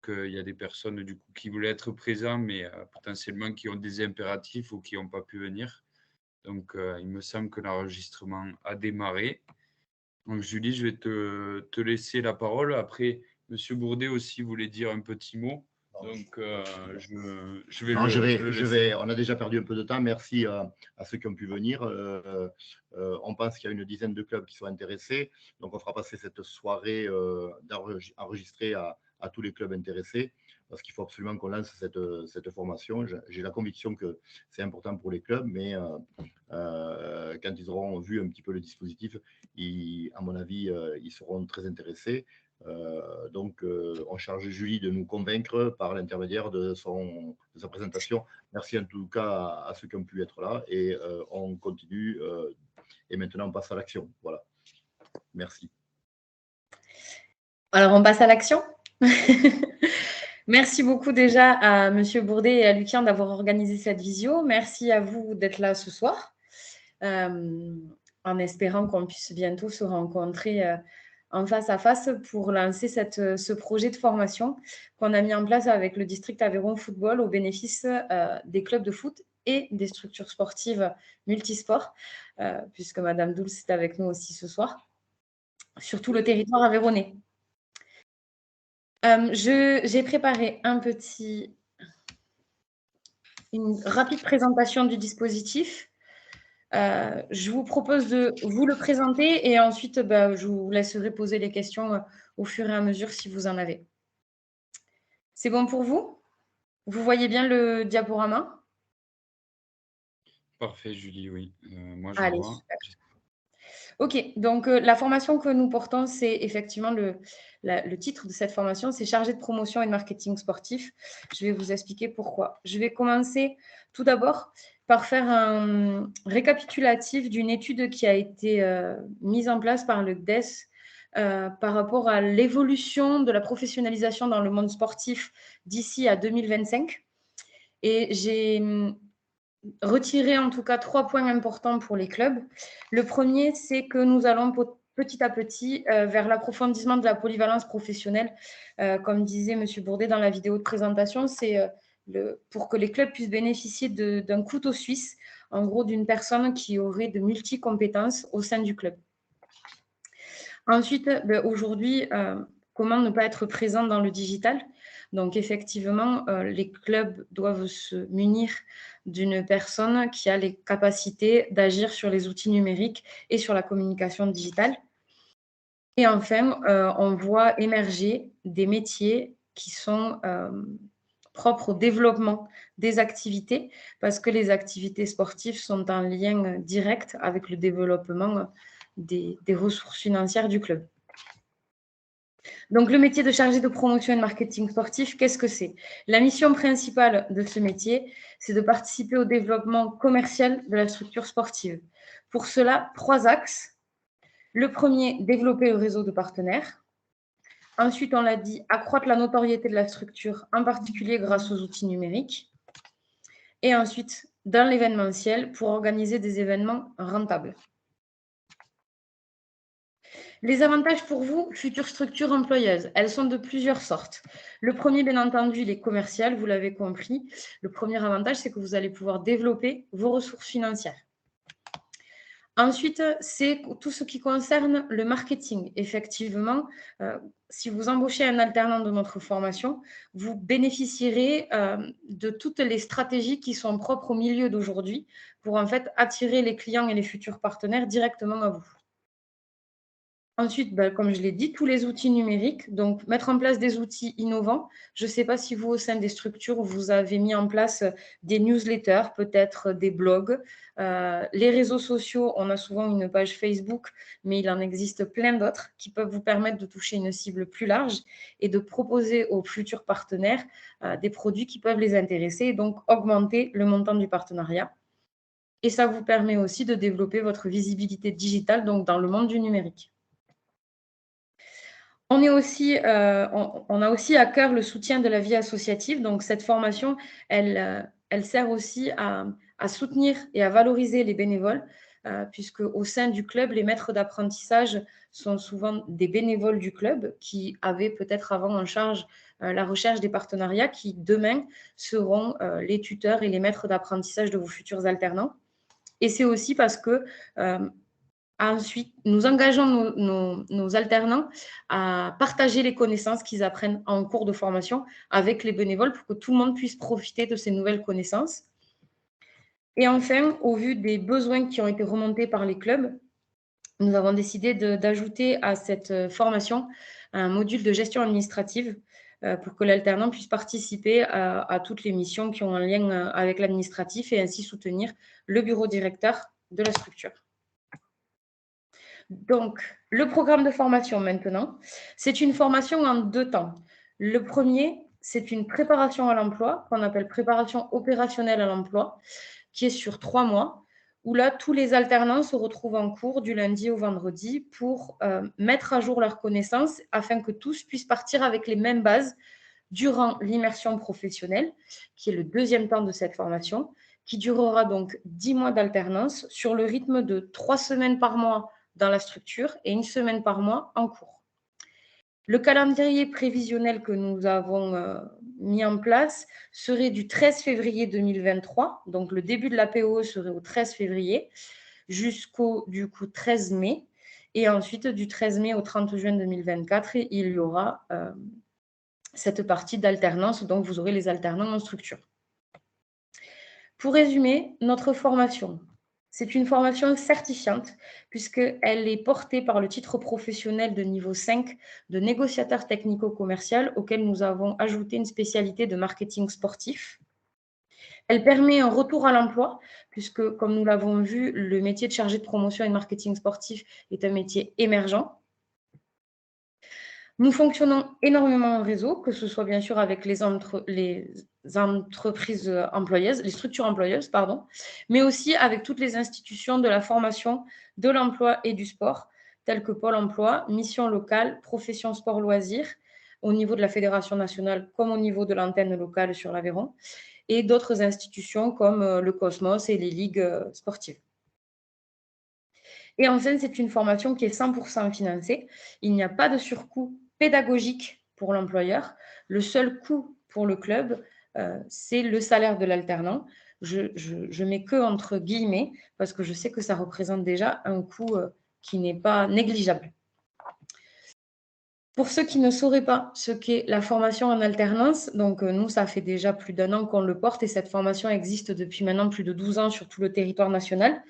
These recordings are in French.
qu'il y a des personnes du coup, qui voulaient être présents, mais potentiellement qui ont des impératifs ou qui n'ont pas pu venir. Donc, il me semble que l'enregistrement a démarré. Donc, Julie, je vais te laisser la parole. Après, Monsieur Bourdet aussi voulait dire un petit mot. Donc, je vais non, le laisser. on a déjà perdu un peu de temps. Merci à ceux qui ont pu venir. On pense qu'il y a une dizaine de clubs qui sont intéressés. Donc, on fera passer cette soirée enregistrée à tous les clubs intéressés parce qu'il faut absolument qu'on lance cette formation. J'ai la conviction que c'est important pour les clubs, mais quand ils auront vu un petit peu le dispositif, à mon avis, ils seront très intéressés. Donc, on charge Julie de nous convaincre par l'intermédiaire de sa présentation. Merci en tout cas à ceux qui ont pu être là et on continue. Et maintenant, on passe à l'action. Voilà. Merci. Alors, on passe à l'action. Merci beaucoup déjà à Monsieur Bourdet et à Lucien d'avoir organisé cette visio. Merci à vous d'être là ce soir, en espérant qu'on puisse bientôt se rencontrer en face à face pour lancer ce projet de formation qu'on a mis en place avec le district Aveyron Football au bénéfice des clubs de foot et des structures sportives multisports, puisque Madame Doul est avec nous aussi ce soir, sur tout le territoire aveyronnais. J'ai préparé une rapide présentation du dispositif. Je vous propose de vous le présenter et ensuite, je vous laisserai poser les questions au fur et à mesure si vous en avez. C'est bon pour vous? Vous voyez bien le diaporama? Parfait, Julie, oui. Moi, je Allez, vois. super. Ok, donc la formation que nous portons, c'est effectivement le titre de cette formation, c'est chargé de promotion et de marketing sportif. Je vais vous expliquer pourquoi. Je vais commencer tout d'abord par faire un récapitulatif d'une étude qui a été mise en place par le CDES par rapport à l'évolution de la professionnalisation dans le monde sportif d'ici à 2025. Et j'ai retirer en tout cas 3 points importants pour les clubs. Le premier, c'est que nous allons petit à petit vers l'approfondissement de la polyvalence professionnelle. Comme disait M. Bourdet dans la vidéo de présentation, c'est pour que les clubs puissent bénéficier d'un couteau suisse, en gros d'une personne qui aurait de multi-compétences au sein du club. Ensuite, aujourd'hui, comment ne pas être présent dans le digital? Donc, effectivement, les clubs doivent se munir d'une personne qui a les capacités d'agir sur les outils numériques et sur la communication digitale. Et enfin, on voit émerger des métiers qui sont propres au développement des activités, parce que les activités sportives sont en lien direct avec le développement des ressources financières du club. Donc, le métier de chargé de promotion et de marketing sportif, qu'est-ce que c'est? La mission principale de ce métier, c'est de participer au développement commercial de la structure sportive. Pour cela, 3 axes. Le premier, développer le réseau de partenaires. Ensuite, on l'a dit, accroître la notoriété de la structure, en particulier grâce aux outils numériques. Et ensuite, dans l'événementiel, pour organiser des événements rentables. Les avantages pour vous, futures structures employeuses, elles sont de plusieurs sortes. Le premier, bien entendu, il est commercial, vous l'avez compris. Le premier avantage, c'est que vous allez pouvoir développer vos ressources financières. Ensuite, c'est tout ce qui concerne le marketing. Effectivement, si vous embauchez un alternant de notre formation, vous bénéficierez de toutes les stratégies qui sont propres au milieu d'aujourd'hui pour en fait attirer les clients et les futurs partenaires directement à vous. Ensuite, comme je l'ai dit, tous les outils numériques, donc mettre en place des outils innovants. Je ne sais pas si vous, au sein des structures, vous avez mis en place des newsletters, peut-être des blogs. Les réseaux sociaux, on a souvent une page Facebook, mais il en existe plein d'autres qui peuvent vous permettre de toucher une cible plus large et de proposer aux futurs partenaires des produits qui peuvent les intéresser et donc augmenter le montant du partenariat. Et ça vous permet aussi de développer votre visibilité digitale donc dans le monde du numérique. On a aussi à cœur le soutien de la vie associative. Donc, cette formation, elle sert aussi à soutenir et à valoriser les bénévoles puisque au sein du club, les maîtres d'apprentissage sont souvent des bénévoles du club qui avaient peut-être avant en charge la recherche des partenariats, qui demain seront les tuteurs et les maîtres d'apprentissage de vos futurs alternants. Et c'est aussi parce que ensuite, nous engageons nos alternants à partager les connaissances qu'ils apprennent en cours de formation avec les bénévoles pour que tout le monde puisse profiter de ces nouvelles connaissances. Et enfin, au vu des besoins qui ont été remontés par les clubs, nous avons décidé d'ajouter à cette formation un module de gestion administrative pour que l'alternant puisse participer à toutes les missions qui ont un lien avec l'administratif et ainsi soutenir le bureau directeur de la structure. Donc, le programme de formation maintenant, c'est une formation en 2 temps. Le premier, c'est une préparation à l'emploi, qu'on appelle préparation opérationnelle à l'emploi, qui est sur 3 mois, où là, tous les alternants se retrouvent en cours du lundi au vendredi pour mettre à jour leurs connaissances afin que tous puissent partir avec les mêmes bases durant l'immersion professionnelle, qui est le 2e temps de cette formation, qui durera donc 10 mois d'alternance sur le rythme de 3 semaines par mois dans la structure et 1 semaine par mois en cours. Le calendrier prévisionnel que nous avons mis en place serait du 13 février 2023, donc le début de la POE serait au 13 février, jusqu'au du coup 13 mai, et ensuite du 13 mai au 30 juin 2024, il y aura cette partie d'alternance, donc vous aurez les alternants en structure. Pour résumer, notre formation, c'est une formation certifiante puisqu'elle est portée par le titre professionnel de niveau 5 de négociateur technico-commercial auquel nous avons ajouté une spécialité de marketing sportif. Elle permet un retour à l'emploi puisque, comme nous l'avons vu, le métier de chargé de promotion et de marketing sportif est un métier émergent. Nous fonctionnons énormément en réseau, que ce soit bien sûr avec les entreprises employeuses, les structures employeuses, pardon, mais aussi avec toutes les institutions de la formation, de l'emploi et du sport, telles que Pôle emploi, Mission locale, Profession sport loisirs, au niveau de la Fédération nationale comme au niveau de l'antenne locale sur l'Aveyron, et d'autres institutions comme le Cosmos et les ligues sportives. Et enfin, c'est une formation qui est 100% financée. Il n'y a pas de surcoût pédagogique pour l'employeur. Le seul coût pour le club, c'est le salaire de l'alternant. Je mets que entre guillemets parce que je sais que ça représente déjà un coût qui n'est pas négligeable. Pour ceux qui ne sauraient pas ce qu'est la formation en alternance, donc nous, ça fait déjà plus d'1 an qu'on le porte et cette formation existe depuis maintenant plus de 12 ans sur tout le territoire national.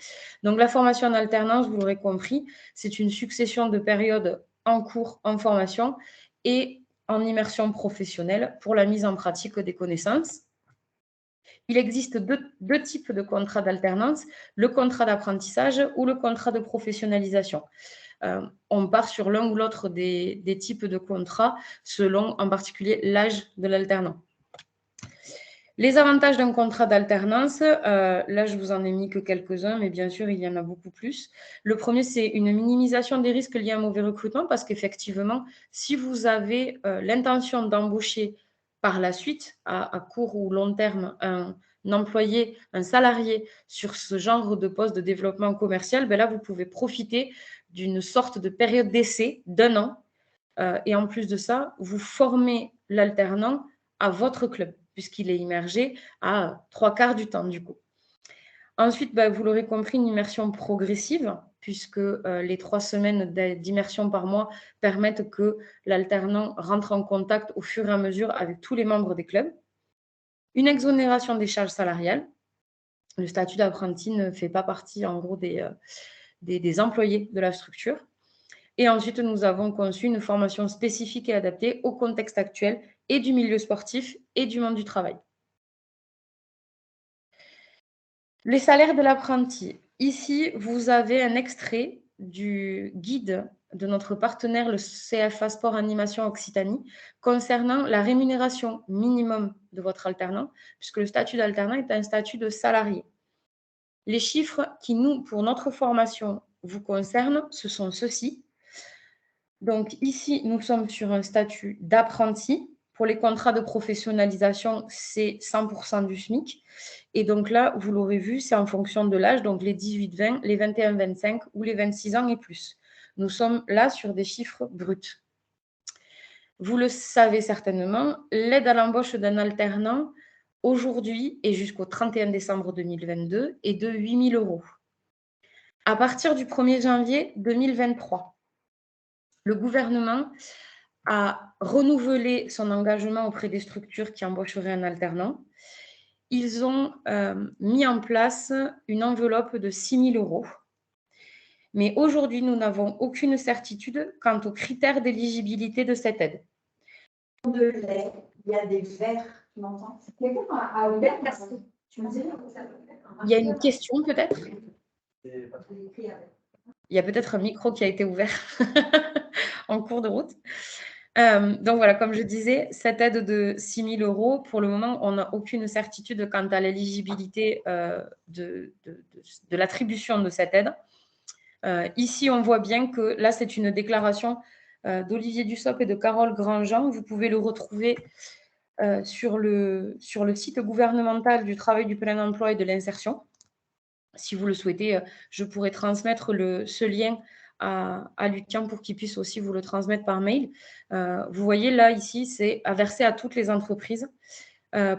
Donc la formation en alternance, vous l'aurez compris, c'est une succession de périodes en cours, en formation et en immersion professionnelle pour la mise en pratique des connaissances. Il existe deux types de contrats d'alternance, le contrat d'apprentissage ou le contrat de professionnalisation. On part sur l'un ou l'autre des types de contrats selon en particulier l'âge de l'alternant. Les avantages d'un contrat d'alternance, là je vous en ai mis que quelques-uns, mais bien sûr il y en a beaucoup plus. Le premier, c'est une minimisation des risques liés à un mauvais recrutement parce qu'effectivement, si vous avez l'intention d'embaucher par la suite, à court ou long terme, un employé, un salarié sur ce genre de poste de développement commercial, ben là vous pouvez profiter d'une sorte de période d'essai d'1 an. Et en plus de ça, vous formez l'alternant à votre club, puisqu'il est immergé à 3/4 du temps, du coup. Ensuite, vous l'aurez compris, une immersion progressive, puisque les 3 semaines d'immersion par mois permettent que l'alternant rentre en contact au fur et à mesure avec tous les membres des clubs. Une exonération des charges salariales. Le statut d'apprenti ne fait pas partie, en gros, des employés de la structure. Et ensuite, nous avons conçu une formation spécifique et adaptée au contexte actuel et du milieu sportif et du monde du travail. Les salaires de l'apprenti. Ici, vous avez un extrait du guide de notre partenaire, le CFA Sport Animation Occitanie, concernant la rémunération minimum de votre alternant, puisque le statut d'alternant est un statut de salarié. Les chiffres qui, pour notre formation, vous concernent, ce sont ceux-ci. Donc ici, nous sommes sur un statut d'apprenti Pour les contrats de professionnalisation, c'est 100% du SMIC. Et donc là, vous l'aurez vu, c'est en fonction de l'âge, donc les 18-20, les 21-25 ou les 26 ans et plus. Nous sommes là sur des chiffres bruts. Vous le savez certainement, l'aide à l'embauche d'un alternant, aujourd'hui et jusqu'au 31 décembre 2022, est de 8 000 €. À partir du 1er janvier 2023, le gouvernement a renouvelé son engagement auprès des structures qui embaucheraient un alternant. Ils ont mis en place une enveloppe de 6 000 €. Mais aujourd'hui, nous n'avons aucune certitude quant aux critères d'éligibilité de cette aide. Il y a des verres, tu m'entends? Il y a une question peut-être? Il y a peut-être un micro qui a été ouvert en cours de route. Donc voilà, comme je disais, cette aide de 6 000 €, pour le moment, on n'a aucune certitude quant à l'éligibilité de l'attribution de cette aide. Ici, on voit bien que là, c'est une déclaration d'Olivier Dussopt et de Carole Grandjean. Vous pouvez le retrouver sur le site gouvernemental du travail du plein emploi et de l'insertion. Si vous le souhaitez, je pourrais transmettre ce lien à Lucien pour qu'il puisse aussi vous le transmettre par mail. Vous voyez là, ici, c'est à verser à toutes les entreprises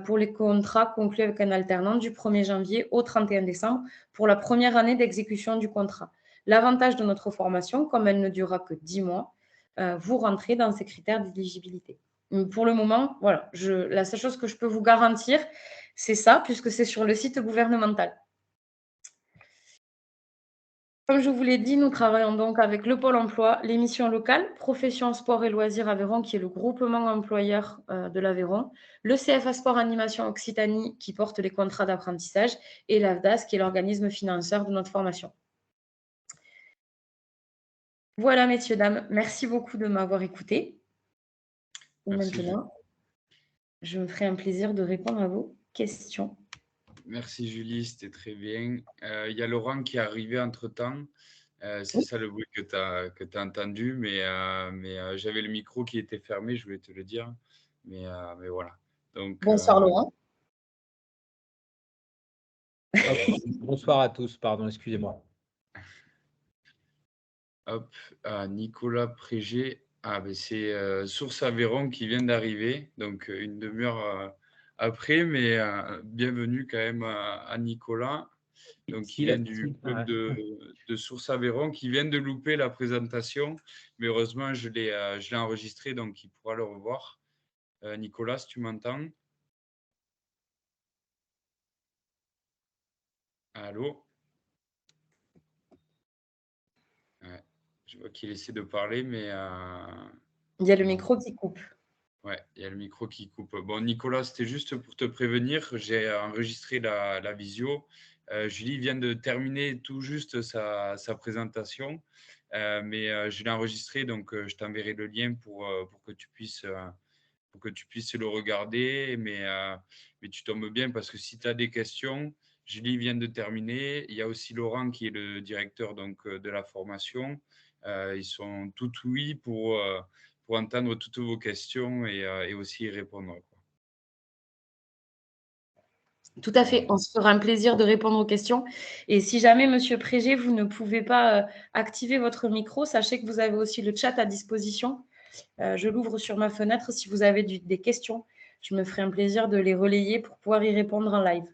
pour les contrats conclus avec un alternant du 1er janvier au 31 décembre pour la première année d'exécution du contrat. L'avantage de notre formation, comme elle ne durera que 10 mois, vous rentrez dans ces critères d'éligibilité. Pour le moment, voilà, la seule chose que je peux vous garantir, c'est ça, puisque c'est sur le site gouvernemental. Comme je vous l'ai dit, nous travaillons donc avec le Pôle emploi, les missions locales, Profession Sport et Loisirs Aveyron, qui est le groupement employeur de l'Aveyron, le CFA Sport Animation Occitanie, qui porte les contrats d'apprentissage, et l'AFDAS, qui est l'organisme financeur de notre formation. Voilà, messieurs, dames, merci beaucoup de m'avoir écouté. Merci, maintenant, je me ferai un plaisir de répondre à vos questions. Merci Julie, c'était très bien. Il y a Laurent qui est arrivé entre-temps. C'est Oui. ça le bruit que tu as entendu, mais j'avais le micro qui était fermé, je voulais te le dire. Mais voilà. Donc, Bonsoir Laurent. Bonsoir à tous, pardon, excusez-moi. Hop, Nicolas Prégé. Ben c'est Source Aveyron qui vient d'arriver, donc une demi-heure après, mais bienvenue quand même à Nicolas. Donc, il vient du club de Source Aveyron qui vient de louper la présentation, mais heureusement, je l'ai enregistré, donc il pourra le revoir. Nicolas, si tu m'entends? Allô? Ouais, je vois qu'il essaie de parler, mais... Il y a le micro qui coupe. Ouais, il y a le micro qui coupe. Bon, Nicolas, c'était juste pour te prévenir, j'ai enregistré la visio. Julie vient de terminer tout juste sa présentation, mais je l'ai enregistré, donc je t'enverrai le lien pour que tu puisses le regarder. Mais tu tombes bien parce que si tu as des questions, Julie vient de terminer. Il y a aussi Laurent qui est le directeur donc, de la formation. Ils sont tout oui pour entendre toutes vos questions et aussi y répondre, quoi. Tout à fait, on se fera un plaisir de répondre aux questions. Et si jamais, Monsieur Prégé, vous ne pouvez pas activer votre micro, sachez que vous avez aussi le chat à disposition. Je l'ouvre sur ma fenêtre. Si vous avez des questions, je me ferai un plaisir de les relayer pour pouvoir y répondre en live.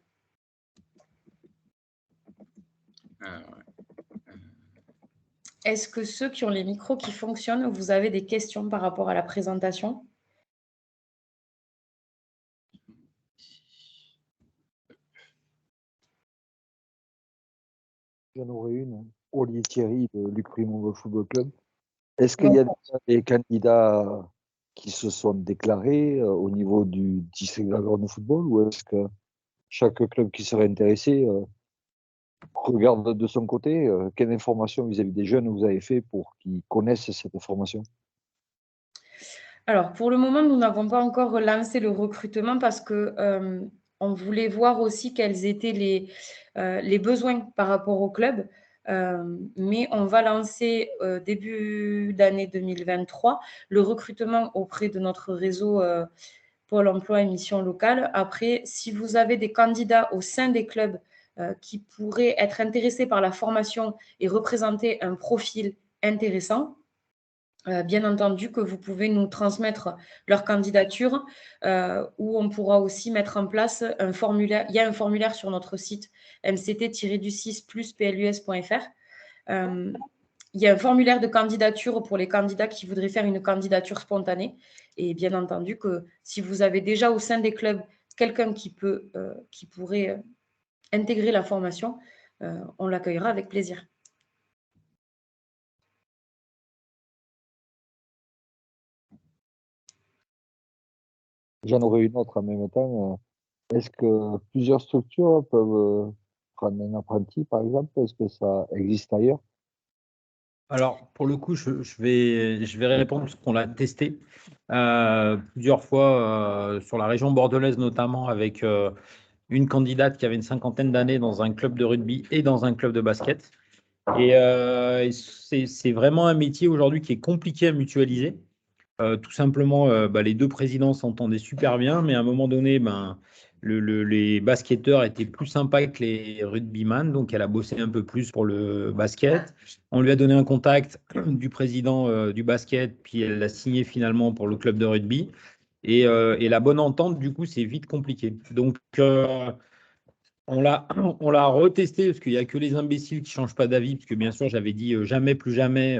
Est-ce que ceux qui ont les micros qui fonctionnent, vous avez des questions par rapport à la présentation? J'en aurais une. Olivier Thierry de Luc Primo Football Club. Est-ce qu'il y a des candidats qui se sont déclarés au niveau du district de football ou est-ce que chaque club qui serait intéressé regarde de son côté? Quelle information vis-à-vis des jeunes vous avez fait pour qu'ils connaissent cette formation? Alors, pour le moment, nous n'avons pas encore lancé le recrutement parce que on voulait voir aussi quels étaient les besoins par rapport au club. mais on va lancer début d'année 2023 le recrutement auprès de notre réseau Pôle emploi et missions locales. Après, si vous avez des candidats au sein des clubs qui pourraient être intéressés par la formation et représenter un profil intéressant, bien entendu que vous pouvez nous transmettre leur candidature où on pourra aussi mettre en place un formulaire. Il y a un formulaire sur notre site mct-du6+plus.plus.fr. Il y a un formulaire de candidature pour les candidats qui voudraient faire une candidature spontanée. Et bien entendu que si vous avez déjà au sein des clubs quelqu'un qui pourrait intégrer la formation, on l'accueillera avec plaisir. J'en aurais une autre en même temps. Est-ce que plusieurs structures peuvent prendre un apprenti, par exemple? Est-ce que ça existe ailleurs? Alors, pour le coup, je vais répondre parce qu'on l'a testé plusieurs fois sur la région bordelaise, notamment avec une candidate qui avait une cinquantaine d'années dans un club de rugby et dans un club de basket. Et c'est vraiment un métier aujourd'hui qui est compliqué à mutualiser. Tout simplement, les deux présidents s'entendaient super bien, mais à un moment donné, les basketteurs étaient plus sympas que les rugbyman, donc elle a bossé un peu plus pour le basket. On lui a donné un contact du président du basket, puis elle l'a signé finalement pour le club de rugby. Et la bonne entente, du coup, c'est vite compliqué. Donc, on l'a retesté parce qu'il n'y a que les imbéciles qui ne changent pas d'avis, parce que bien sûr, j'avais dit jamais, plus jamais.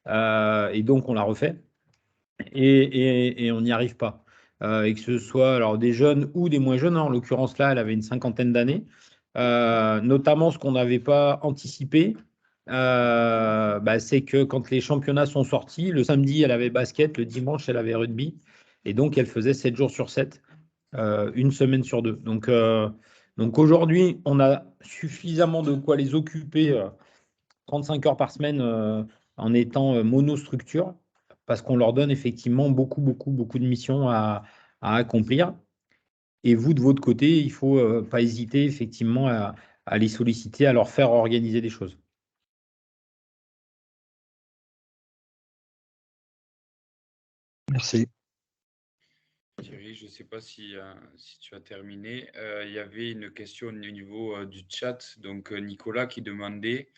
Et donc, on l'a refait. Et on n'y arrive pas. Et que ce soit alors des jeunes ou des moins jeunes, en l'occurrence là, elle avait une cinquantaine d'années. Notamment, ce qu'on n'avait pas anticipé, c'est que quand les championnats sont sortis, le samedi, elle avait basket, le dimanche, elle avait rugby. Et donc, elle faisait 7 jours sur 7, une semaine sur 2. Donc aujourd'hui, on a suffisamment de quoi les occuper 35 heures par semaine en étant monostructure, parce qu'on leur donne effectivement beaucoup de missions à accomplir. Et vous, de votre côté, il ne faut pas hésiter effectivement à les solliciter, à leur faire organiser des choses. Merci. Thierry, je ne sais pas si tu as terminé. Il y avait une question au niveau du chat. Donc, Nicolas qui demandait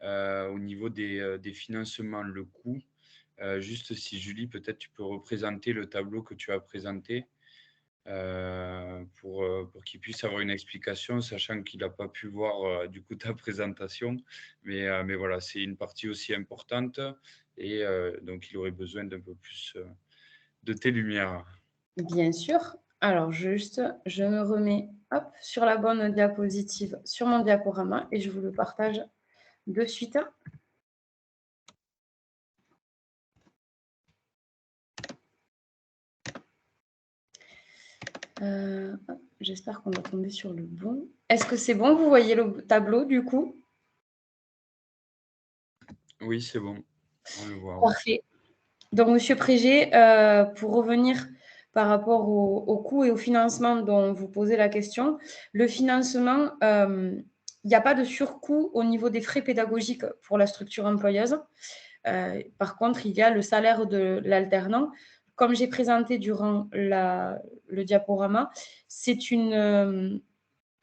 au niveau des financements, le coût. Juste si Julie, peut-être tu peux représenter le tableau que tu as présenté pour qu'il puisse avoir une explication, sachant qu'il n'a pas pu voir du coup ta présentation. Mais voilà, c'est une partie aussi importante et donc il aurait besoin d'un peu plus de tes lumières. Bien sûr. Alors, je me remets sur la bonne diapositive, sur mon diaporama, et je vous le partage de suite. J'espère qu'on va tomber sur le bon. Est-ce que c'est bon? Vous voyez le tableau du coup? Oui, c'est bon. On le voit. Parfait. Donc, Monsieur Prégé, pour revenir par rapport au coût et au financement dont vous posez la question, le financement, il n'y a pas de surcoût au niveau des frais pédagogiques pour la structure employeuse. Par contre, il y a le salaire de l'alternant. Comme j'ai présenté durant le diaporama, c'est une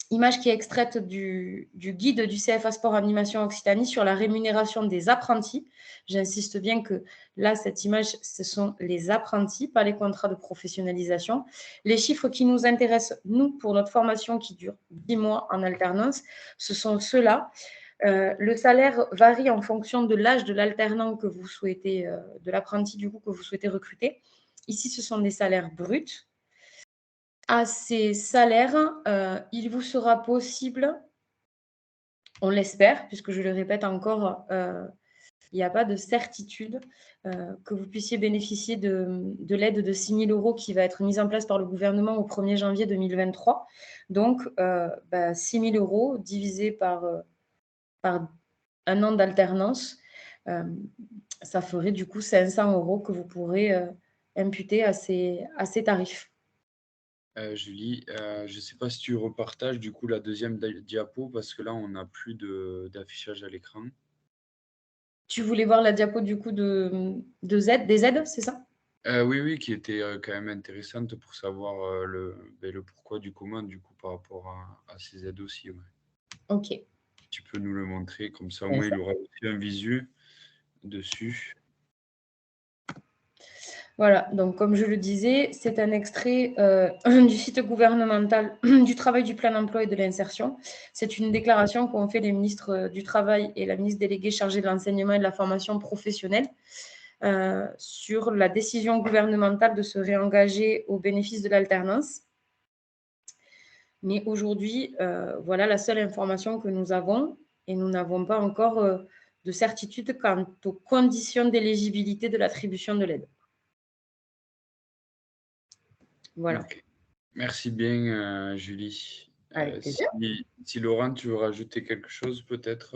image qui est extraite du guide du CFA Sport Animation Occitanie sur la rémunération des apprentis. J'insiste bien que là, cette image, ce sont les apprentis, pas les contrats de professionnalisation. Les chiffres qui nous intéressent, nous, pour notre formation qui dure 10 mois en alternance, ce sont ceux-là. Le salaire varie en fonction de l'âge de l'alternant que vous souhaitez, de l'apprenti du coup que vous souhaitez recruter. Ici, ce sont des salaires bruts. À ces salaires, il vous sera possible, on l'espère, puisque je le répète encore, il n'y a pas de certitude que vous puissiez bénéficier de l'aide de 6 000 € qui va être mise en place par le gouvernement au 1er janvier 2023. Donc, 6 000 € divisé par un an d'alternance, ça ferait du coup 500 € que vous pourrez imputer à ces tarifs. Julie, je ne sais pas si tu repartages du coup la deuxième diapo parce que là, on n'a plus d'affichage à l'écran. Tu voulais voir la diapo du coup des aides, c'est ça? Oui, qui était quand même intéressante pour savoir le pourquoi du comment du coup par rapport à ces aides aussi. Ouais. Ok. Tu peux nous le montrer, comme ça au Bien moins sûr. il aura aussi un visu dessus. Voilà, donc comme je le disais, c'est un extrait du site gouvernemental du travail du plein emploi et de l'insertion. C'est une déclaration qu'ont fait les ministres du Travail et la ministre déléguée chargée de l'enseignement et de la formation professionnelle sur la décision gouvernementale de se réengager au bénéfice de l'alternance. Mais aujourd'hui, voilà la seule information que nous avons et nous n'avons pas encore de certitude quant aux conditions d'éligibilité de l'attribution de l'aide. Voilà. Okay. Merci bien, Julie. Avec plaisir. Si Laurent, tu veux rajouter quelque chose peut-être?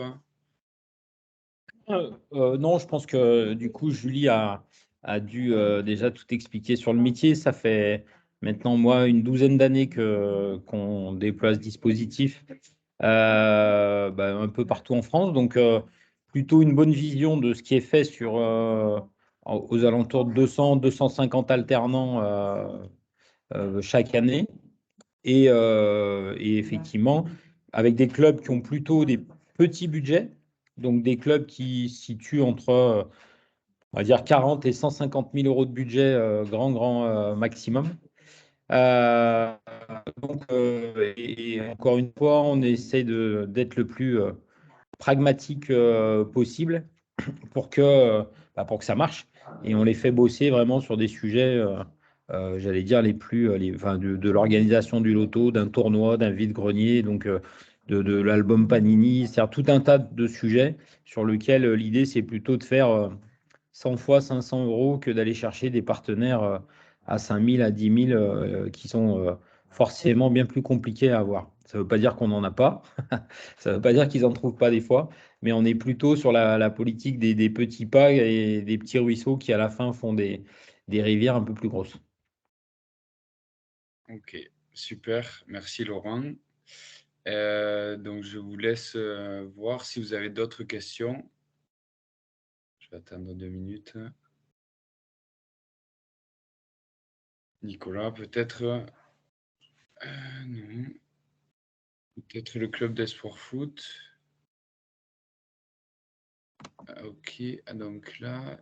Non, je pense que du coup, Julie a dû déjà tout expliquer sur le métier. Ça fait maintenant, moi, une douzaine d'années qu'on déploie ce dispositif un peu partout en France. Donc, plutôt une bonne vision de ce qui est fait aux alentours de 200-250 alternants chaque année. Et effectivement, avec des clubs qui ont plutôt des petits budgets, donc des clubs qui se situent entre, on va dire, 40 et 150 000 euros de budget, grand maximum. Euh, et encore une fois, on essaie d'être le plus pragmatique possible pour pour que ça marche. Et on les fait bosser vraiment sur des sujets, j'allais dire, de l'organisation du loto, d'un tournoi, d'un vide-grenier, donc de l'album Panini, c'est-à-dire tout un tas de sujets sur lesquels l'idée, c'est plutôt de faire 100 fois 500 euros que d'aller chercher des partenaires à 5 000, à 10 000 qui sont forcément bien plus compliqués à avoir. Ça ne veut pas dire qu'on n'en a pas, ça ne veut pas dire qu'ils n'en trouvent pas des fois, mais on est plutôt sur la politique des petits pas et des petits ruisseaux qui à la fin font des rivières un peu plus grosses. Ok, super. Merci Laurent. Donc je vous laisse voir si vous avez d'autres questions. Je vais attendre 2 minutes. Nicolas, peut-être? Non. Peut-être le club d'Espoir Foot. Ok, donc là.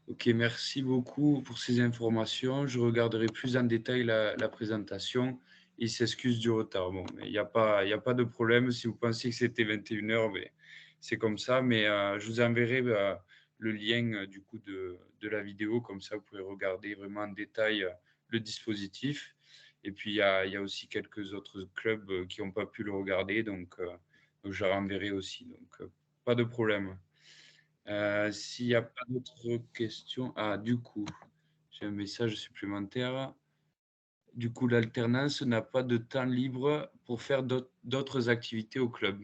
Ok, merci beaucoup pour ces informations. Je regarderai plus en détail la présentation. Il s'excuse du retard. Bon, il n'y a pas de problème. Si vous pensiez que c'était 21h, mais c'est comme ça. Mais je vous enverrai le lien du coup de la vidéo. Comme ça, vous pouvez regarder vraiment en détail le dispositif. Et puis, il y a aussi quelques autres clubs qui n'ont pas pu le regarder. Donc je leur enverrai aussi. Donc, pas de problème. S'il n'y a pas d'autres questions. Ah, du coup, j'ai un message supplémentaire. Du coup, l'alternance n'a pas de temps libre pour faire d'autres activités au club.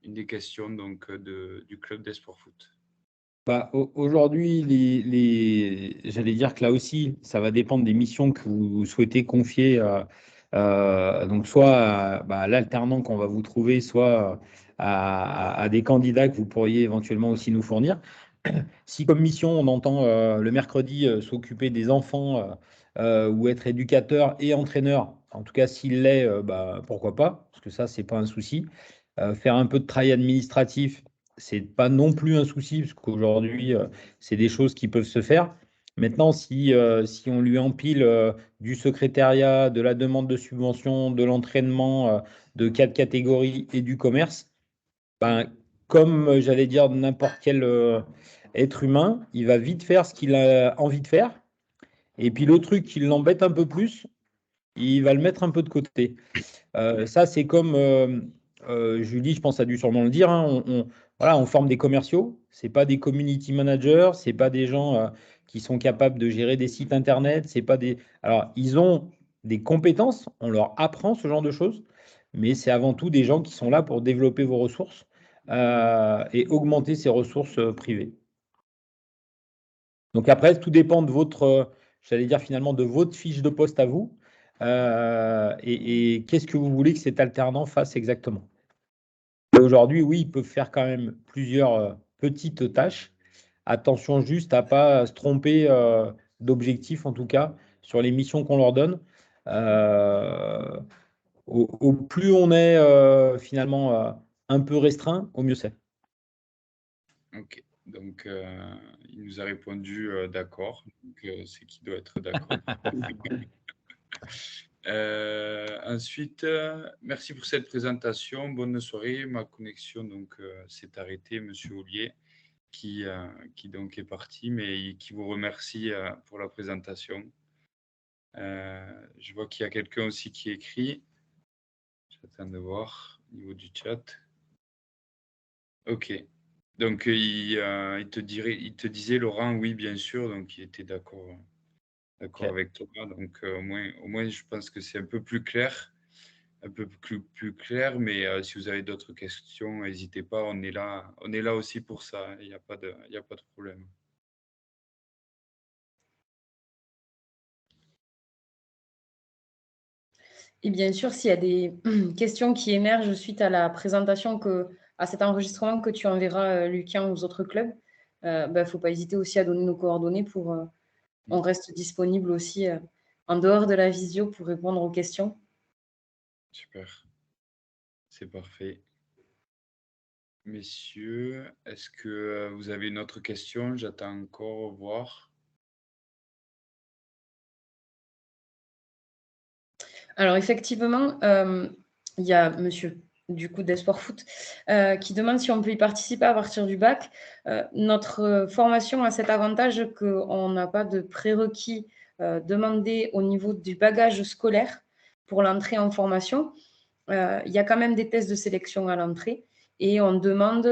Une des questions donc du club d'Esport Foot. Aujourd'hui, j'allais dire que là aussi, ça va dépendre des missions que vous souhaitez confier, donc soit à l'alternant qu'on va vous trouver, soit à des candidats que vous pourriez éventuellement aussi nous fournir. Si comme mission, on entend le mercredi s'occuper des enfants ou être éducateur et entraîneur, en tout cas s'il l'est, pourquoi pas, parce que ça, c'est pas un souci. Faire un peu de travail administratif, c'est pas non plus un souci, parce qu'aujourd'hui, c'est des choses qui peuvent se faire. Maintenant, si on lui empile du secrétariat, de la demande de subvention, de l'entraînement, de 4 catégories et du commerce, comme j'allais dire n'importe quel être humain, il va vite faire ce qu'il a envie de faire. Et puis le truc qui l'embête un peu plus, il va le mettre un peu de côté. Ça, c'est comme Julie, je pense, a dû sûrement le dire. Hein, voilà, on forme des commerciaux. C'est pas des community managers. C'est pas des gens qui sont capables de gérer des sites internet. C'est pas des. Alors, ils ont des compétences. On leur apprend ce genre de choses, mais c'est avant tout des gens qui sont là pour développer vos ressources et augmenter ces ressources privées. Donc après, tout dépend de j'allais dire finalement, de votre fiche de poste à vous. et qu'est-ce que vous voulez que cet alternant fasse exactement. Et aujourd'hui, oui, ils peuvent faire quand même plusieurs petites tâches. Attention juste à ne pas se tromper d'objectif, en tout cas, sur les missions qu'on leur donne. Au plus on est finalement un peu restreint, au mieux c'est. Ok, donc il nous a répondu d'accord, donc c'est qu'il doit être d'accord. Ensuite, merci pour cette présentation. Bonne soirée. Ma connexion donc s'est arrêtée, Monsieur Ollier, qui donc est parti, mais qui vous remercie pour la présentation. Je vois qu'il y a quelqu'un aussi qui écrit. J'attends de voir au niveau du chat. Ok. Donc il te disait, Laurent, oui, bien sûr. Donc il était d'accord Ok. avec toi. Donc au moins, je pense que c'est un peu plus clair. Plus clair, mais si vous avez d'autres questions, n'hésitez pas, on est là aussi pour ça, il n'y a pas de problème. Et bien sûr, s'il y a des questions qui émergent suite à la présentation, à cet enregistrement que tu enverras, Lucien, aux autres clubs, faut pas hésiter aussi à donner nos coordonnées pour on reste disponible aussi en dehors de la visio pour répondre aux questions. Super, c'est parfait. Messieurs, est-ce que vous avez une autre question? J'attends encore voir. Alors effectivement, il y a monsieur du coup d'Esport Foot qui demande si on peut y participer à partir du bac. Notre formation a cet avantage qu'on n'a pas de prérequis demandés au niveau du bagage scolaire pour l'entrée en formation. Il y a quand même des tests de sélection à l'entrée et on demande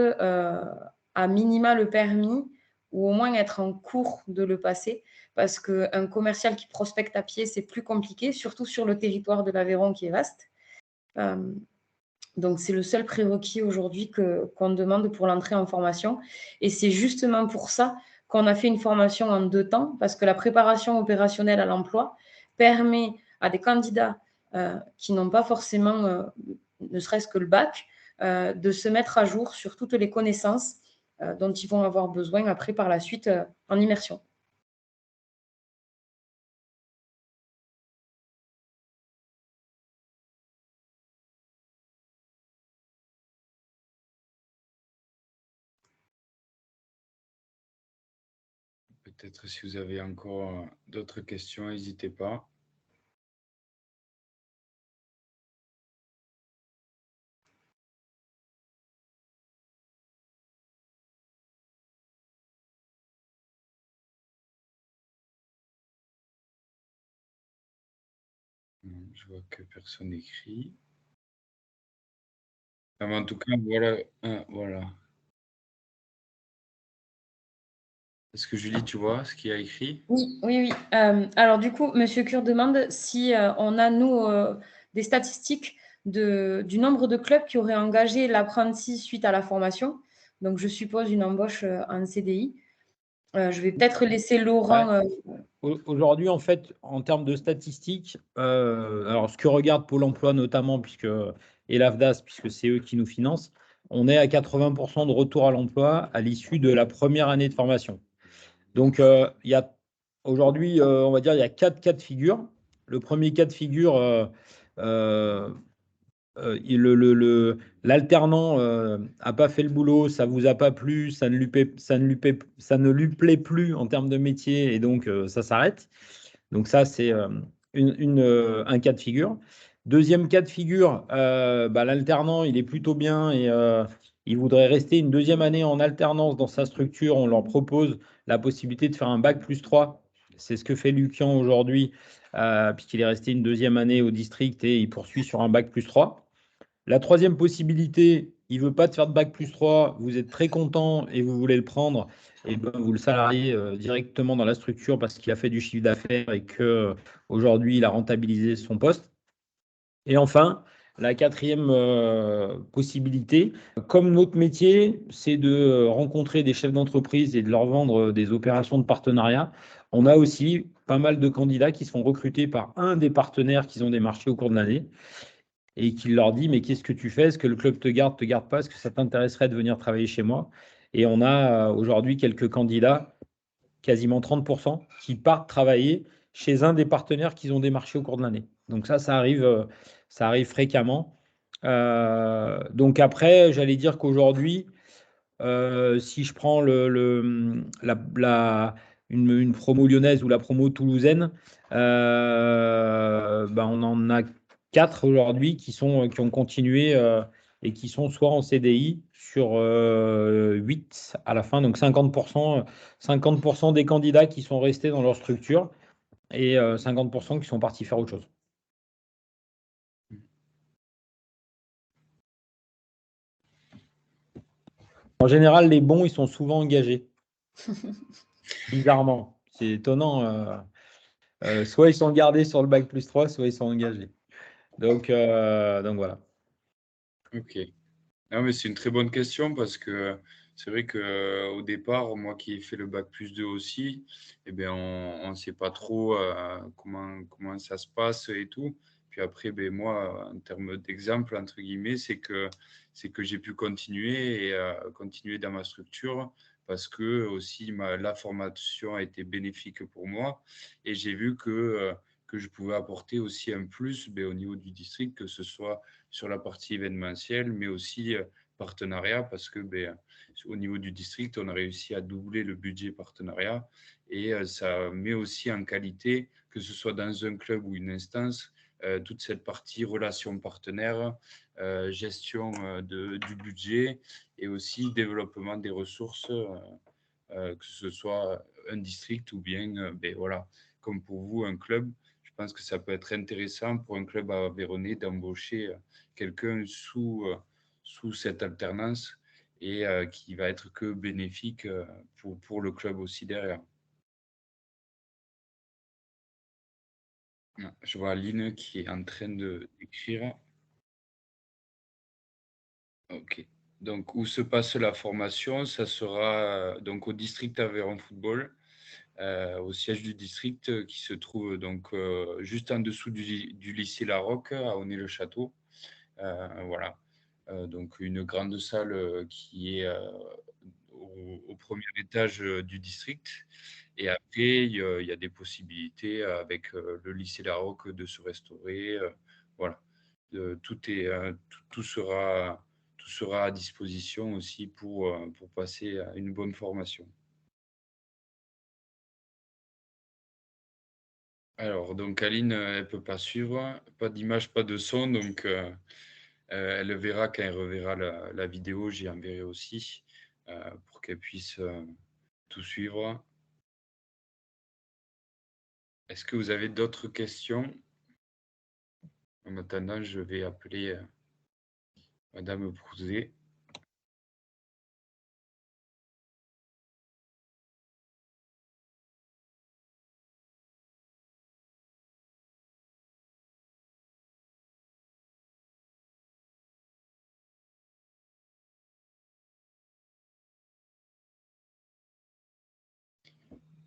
à minima le permis ou au moins être en cours de le passer parce qu'un commercial qui prospecte à pied, c'est plus compliqué, surtout sur le territoire de l'Aveyron qui est vaste. Donc, c'est le seul prérequis aujourd'hui qu'on demande pour l'entrée en formation. Et c'est justement pour ça qu'on a fait une formation en 2 temps, parce que la préparation opérationnelle à l'emploi permet à des candidats qui n'ont pas forcément, ne serait-ce que le bac, de se mettre à jour sur toutes les connaissances dont ils vont avoir besoin après par la suite en immersion. Peut-être si vous avez encore d'autres questions, n'hésitez pas. Je vois que personne n'écrit. En tout cas, voilà. Est-ce que Julie, tu vois ce qu'il y a écrit? Oui. Alors du coup, Monsieur Cure demande si on a, nous, des statistiques du nombre de clubs qui auraient engagé l'apprenti suite à la formation. Donc, je suppose une embauche en CDI. Je vais peut-être laisser Laurent… Aujourd'hui, en fait, en termes de statistiques, alors ce que regarde Pôle emploi notamment, et l'AFDAS, puisque c'est eux qui nous financent, on est à 80% de retour à l'emploi à l'issue de la première année de formation. Donc, il y a aujourd'hui, on va dire, il y a 4 cas de figure. Le premier cas de figure, l'alternant n'a pas fait le boulot, ça ne vous a pas plu, ça ne lui plaît plus en termes de métier, et donc ça s'arrête. Donc ça, c'est un cas de figure. Deuxième cas de figure, l'alternant, il est plutôt bien et il voudrait rester une deuxième année en alternance dans sa structure. On leur propose la possibilité de faire un bac plus 3. C'est ce que fait Lucian aujourd'hui, puisqu'il est resté une deuxième année au district et il poursuit sur un bac plus 3. La troisième possibilité, il ne veut pas te faire de bac plus 3, vous êtes très content et vous voulez le prendre, et ben vous le salariez directement dans la structure parce qu'il a fait du chiffre d'affaires et qu'aujourd'hui, il a rentabilisé son poste. Et enfin, La quatrième possibilité, comme notre métier, c'est de rencontrer des chefs d'entreprise et de leur vendre des opérations de partenariat, on a aussi pas mal de candidats qui sont recrutés par un des partenaires qu'ils ont démarché au cours de l'année et qui leur dit, mais qu'est-ce que tu fais? Est-ce que le club te garde pas? Est-ce que ça t'intéresserait de venir travailler chez moi? Et on a aujourd'hui quelques candidats, quasiment 30%, qui partent travailler chez un des partenaires qu'ils ont démarché au cours de l'année. Donc ça arrive fréquemment. Donc après, j'allais dire qu'aujourd'hui, si je prends une promo lyonnaise ou la promo toulousaine, on en a 4 aujourd'hui qui ont continué et qui sont soit en CDI sur 8 à la fin, donc 50% des candidats qui sont restés dans leur structure et 50% qui sont partis faire autre chose. En général, les bons, ils sont souvent engagés. Bizarrement. C'est étonnant. Soit ils sont gardés sur le bac+3, soit ils sont engagés. Donc voilà. Ok. Non, mais c'est une très bonne question parce que c'est vrai qu'au départ, moi qui ai fait le bac+2 aussi, eh bien, on ne sait pas trop comment ça se passe et tout. Puis après, ben, moi, en termes d'exemple, entre guillemets, c'est que j'ai pu continuer et continuer dans ma structure parce que aussi la formation a été bénéfique pour moi et j'ai vu que je pouvais apporter aussi un plus ben, au niveau du district, que ce soit sur la partie événementielle, mais aussi partenariat, parce que ben, au niveau du district, on a réussi à doubler le budget partenariat et ça met aussi en qualité, que ce soit dans un club ou une instance, toute cette partie relations partenaires, gestion du budget et aussi développement des ressources, que ce soit un district ou bien, ben, voilà, comme pour vous, un club. Je pense que ça peut être intéressant pour un club à Aveyronais d'embaucher quelqu'un sous cette alternance et qui va être que bénéfique pour le club aussi derrière. Je vois Aline qui est en train d'écrire. Ok. Donc, où se passe la formation? Ça sera donc au district Aveyron Football, au siège du district qui se trouve donc juste en dessous du lycée La Roque à Onay-le-Château. Voilà. Donc, une grande salle qui est au premier étage du district. Et après, il y a des possibilités avec le lycée La Roque de se restaurer. Voilà. Tout sera à disposition aussi pour passer à une bonne formation. Alors, donc Aline, elle ne peut pas suivre, pas d'image, pas de son, donc elle verra quand elle reverra la vidéo, j'y enverrai aussi pour qu'elle puisse tout suivre. Est-ce que vous avez d'autres questions? En attendant, je vais appeler Madame Prouzet.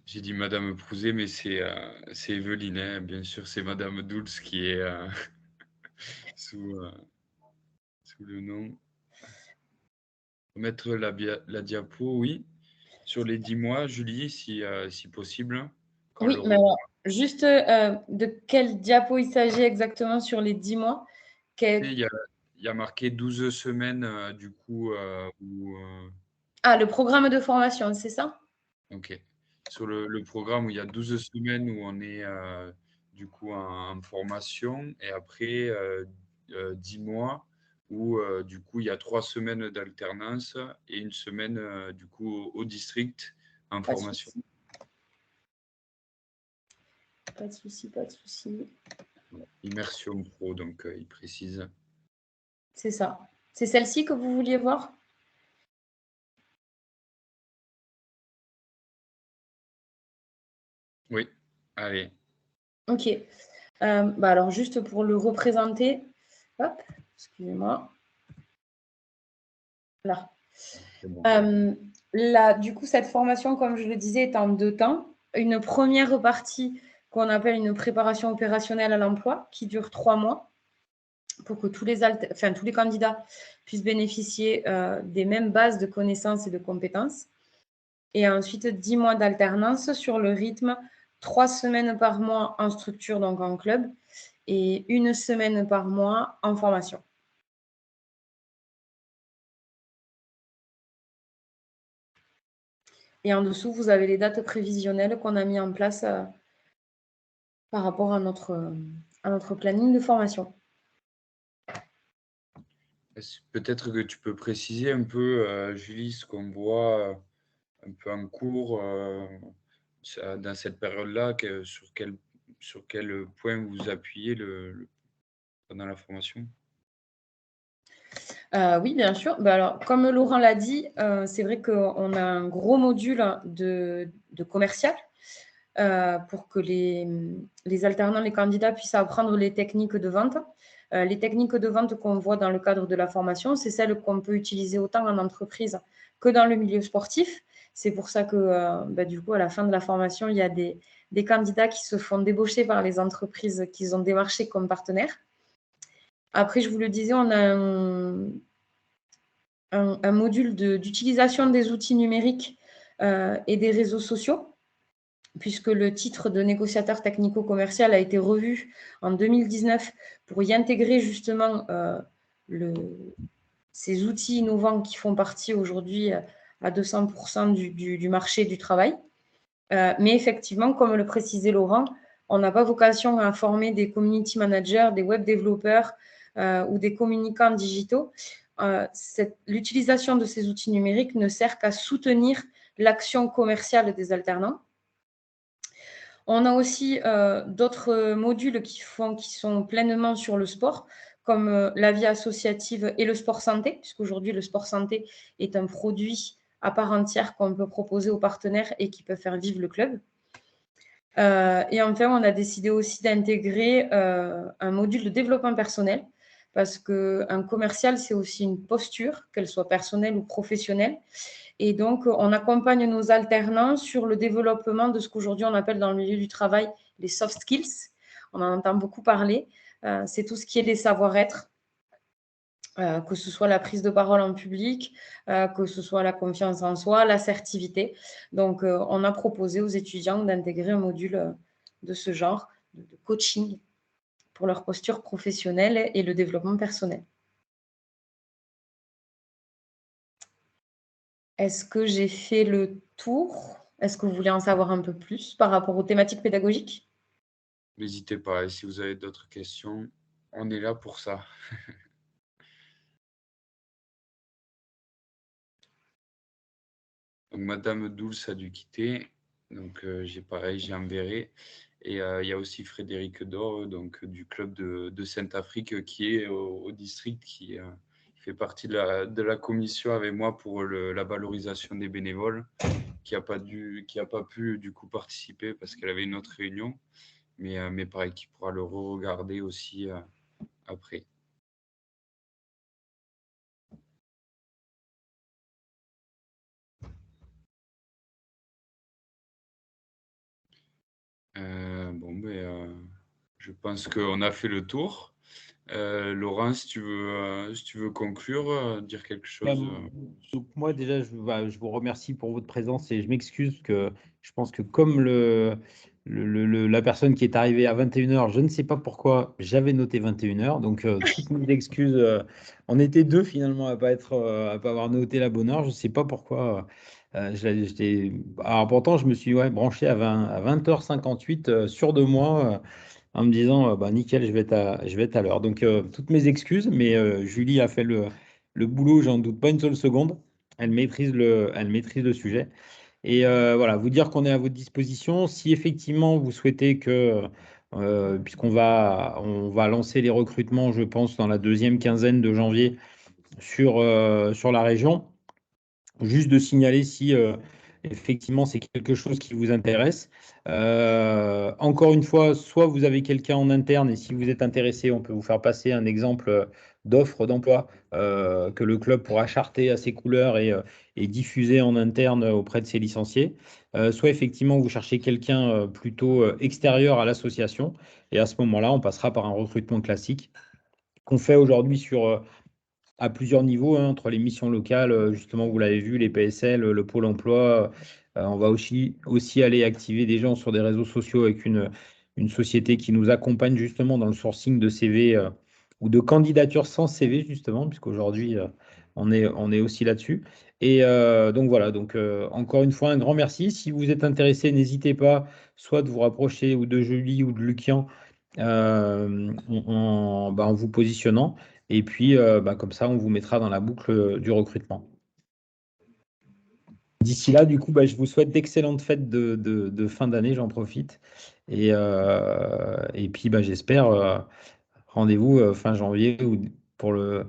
J'ai dit Madame Prouzet, mais c'est Evelyne, hein. Bien sûr, c'est Madame Dulz qui est sous le nom. Mettre la diapo, oui. Sur les 10 mois, Julie, si possible. Oui, mais alors, juste de quel diapo il s'agit exactement sur les 10 mois? Il y a marqué 12 semaines, du coup. Ah, le programme de formation, c'est ça? Ok. Sur le programme où il y a 12 semaines où on est du coup en formation et après 10 mois où du coup il y a 3 semaines d'alternance et une semaine du coup au district en formation. Pas de souci, pas de souci. Immersion pro, donc il précise. C'est ça. C'est celle-ci que vous vouliez voir? Oui, allez. Ok. Alors, juste pour le représenter, hop. Excusez-moi. Là. C'est bon. Du coup, cette formation, comme je le disais, est en 2 temps. Une première partie qu'on appelle une préparation opérationnelle à l'emploi qui dure 3 mois pour que tous les candidats puissent bénéficier des mêmes bases de connaissances et de compétences. Et ensuite, 10 mois d'alternance sur le rythme, 3 semaines par mois en structure, donc en club, et 1 semaine par mois en formation. Et en dessous, vous avez les dates prévisionnelles qu'on a mis en place par rapport à notre planning de formation. Peut-être que tu peux préciser un peu, Julie, ce qu'on voit un peu en cours dans cette période-là, sur quel point vous appuyez pendant la formation? Oui, bien sûr. Alors, comme Laurent l'a dit, c'est vrai qu'on a un gros module de commercial pour que les alternants, les candidats puissent apprendre les techniques de vente. Les techniques de vente qu'on voit dans le cadre de la formation, c'est celles qu'on peut utiliser autant en entreprise que dans le milieu sportif. C'est pour ça que, du coup, à la fin de la formation, il y a des candidats qui se font débaucher par les entreprises qu'ils ont démarchées comme partenaires. Après, je vous le disais, on a un module d'utilisation des outils numériques et des réseaux sociaux, puisque le titre de négociateur technico-commercial a été revu en 2019 pour y intégrer justement ces outils innovants qui font partie aujourd'hui à 200% du marché du travail. Mais effectivement, comme le précisait Laurent, on n'a pas vocation à former des community managers, des web développeurs ou des communicants digitaux. L'utilisation de ces outils numériques ne sert qu'à soutenir l'action commerciale des alternants. On a aussi d'autres modules qui sont pleinement sur le sport, comme la vie associative et le sport santé, puisqu'aujourd'hui, le sport santé est un produit à part entière qu'on peut proposer aux partenaires et qui peut faire vivre le club. Et enfin, on a décidé aussi d'intégrer un module de développement personnel, parce qu'un commercial, c'est aussi une posture, qu'elle soit personnelle ou professionnelle. Et donc, on accompagne nos alternants sur le développement de ce qu'aujourd'hui on appelle dans le milieu du travail les soft skills. On en entend beaucoup parler. C'est tout ce qui est les savoir-être, que ce soit la prise de parole en public, que ce soit la confiance en soi, l'assertivité. Donc, on a proposé aux étudiants d'intégrer un module de ce genre, de coaching pour leur posture professionnelle et le développement personnel. Est-ce que j'ai fait le tour? Est-ce que vous voulez en savoir un peu plus par rapport aux thématiques pédagogiques? N'hésitez pas, et si vous avez d'autres questions, on est là pour ça. Donc, Madame Douls a dû quitter. Donc, j'ai enverré. Et il y a aussi Frédéric Dor, donc, du club de Sainte-Afrique, qui est au district, qui fait partie de la commission avec moi pour la valorisation des bénévoles, qui n'a pas pu du coup participer parce qu'elle avait une autre réunion. Mais pareil, qui pourra le regarder aussi après. Je pense qu'on a fait le tour. Laurent, si tu veux conclure, dire quelque chose. Donc moi déjà, je vous remercie pour votre présence et je m'excuse que je pense que comme la personne qui est arrivée à 21h, je ne sais pas pourquoi, j'avais noté 21h. Donc toutes mes excuses. On était 2 finalement à pas avoir noté la bonne heure. Je ne sais pas pourquoi. Alors pourtant, je me suis branché à 20h58 sûr de moi. En me disant, nickel, je vais être à l'heure. Donc, toutes mes excuses, mais Julie a fait le boulot, j'en doute pas une seule seconde. Elle maîtrise le sujet. Et voilà, vous dire qu'on est à votre disposition. Si effectivement vous souhaitez que, puisqu'on on va lancer les recrutements, je pense, dans la 2e quinzaine de janvier sur la région, juste de signaler si effectivement c'est quelque chose qui vous intéresse. Encore une fois, soit vous avez quelqu'un en interne et si vous êtes intéressé, on peut vous faire passer un exemple d'offres d'emploi que le club pourra charter à ses couleurs et diffuser en interne auprès de ses licenciés. Soit effectivement, vous cherchez quelqu'un plutôt extérieur à l'association. Et à ce moment-là, on passera par un recrutement classique qu'on fait aujourd'hui à plusieurs niveaux, hein, entre les missions locales, justement, vous l'avez vu, les PSL, le Pôle emploi. On va aussi aller activer des gens sur des réseaux sociaux avec une société qui nous accompagne justement dans le sourcing de CV ou de candidatures sans CV, justement, puisqu'aujourd'hui, on est aussi là-dessus. Et donc voilà, donc encore une fois, un grand merci. Si vous êtes intéressé, n'hésitez pas soit de vous rapprocher ou de Julie ou de Lucian en vous positionnant. Et puis, comme ça, on vous mettra dans la boucle du recrutement. D'ici là, du coup, je vous souhaite d'excellentes fêtes de fin d'année, j'en profite. Et puis, j'espère, rendez-vous fin janvier pour le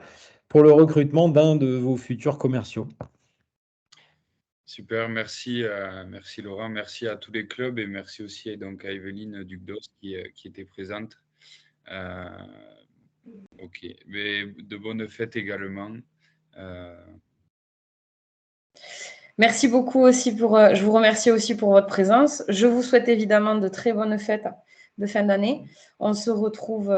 recrutement d'un de vos futurs commerciaux. Super, merci, merci Laurent, merci à tous les clubs et merci aussi donc à Evelyne Dugdos qui était présente. Ok, mais de bonnes fêtes également. Merci beaucoup aussi je vous remercie aussi pour votre présence. Je vous souhaite évidemment de très bonnes fêtes de fin d'année. On se retrouve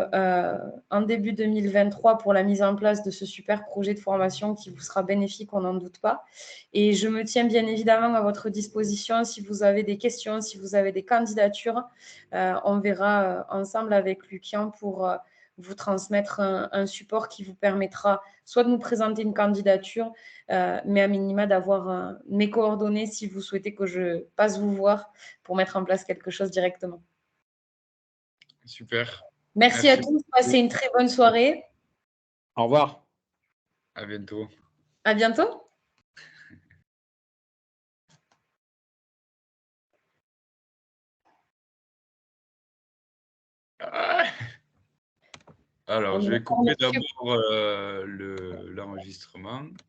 en début 2023 pour la mise en place de ce super projet de formation qui vous sera bénéfique, on n'en doute pas. Et je me tiens bien évidemment à votre disposition si vous avez des questions, si vous avez des candidatures. On verra ensemble avec Lucian pour vous transmettre un support qui vous permettra soit de nous présenter une candidature, mais à minima d'avoir mes coordonnées si vous souhaitez que je passe vous voir pour mettre en place quelque chose directement. Super. Merci à tous, passez une très bonne soirée. Au revoir. À bientôt. À bientôt. Alors, je vais couper d'abord l'enregistrement.